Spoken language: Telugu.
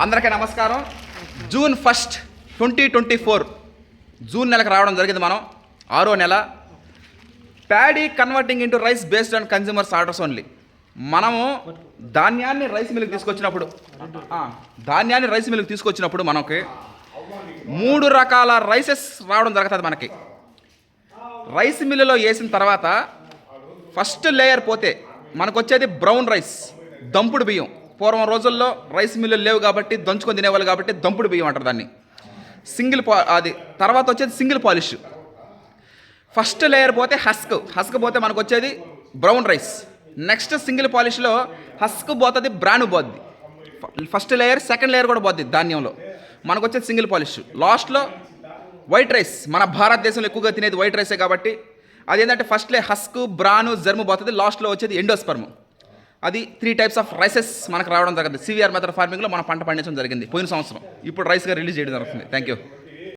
అందరికీ నమస్కారం. జూన్ 1, 2024 జూన్ నెలకు రావడం జరిగింది. మనం 6వ నెల. Paddy converting into rice based on consumers orders only. మనము ధాన్యాన్ని రైస్ మిల్కి తీసుకొచ్చినప్పుడు మనకి 3 రకాల రైసెస్ రావడం జరుగుతుంది. మనకి రైస్ మిల్లులో వేసిన తర్వాత ఫస్ట్ లేయర్ పోతే మనకు వచ్చేది బ్రౌన్ రైస్, దంపుడు బియ్యం. పూర్వం రోజుల్లో రైస్ మిల్లులు లేవు కాబట్టి దంచుకొని తినేవాళ్ళు కాబట్టి దంపుడు బియ్యం అంటారు దాన్ని. అది తర్వాత వచ్చేది సింగిల్ పాలిష్. ఫస్ట్ లేయర్ పోతే హస్క్ పోతే మనకు వచ్చేది బ్రౌన్ రైస్. నెక్స్ట్ సింగిల్ పాలిష్లో హస్క్ పోతుంది, బ్రాను పోద్ది. ఫస్ట్ లేయర్ సెకండ్ లేయర్ కూడా పోద్ది ధాన్యంలో. మనకు వచ్చేది సింగిల్ పాలిష్. లాస్ట్లో వైట్ రైస్. మన భారతదేశంలో ఎక్కువగా తినేది వైట్ రైసే కాబట్టి అదేంటంటే ఫస్ట్ లేయర్ హస్క్, బ్రాను, జర్ము పోతుంది. లాస్ట్లో వచ్చేది ఎండోస్పర్మ్. అది 3 టైప్స్ ఆఫ్ రైసెస్ మనకు రావడం జరిగింది. సివిఆర్ మెథడ్ ఫార్మింగ్లో మన పంట పండించడం జరిగింది పోయిన సంవత్సరం. ఇప్పుడు రైస్గా రిలీజ్ చేయడం జరుగుతుంది. Thank you.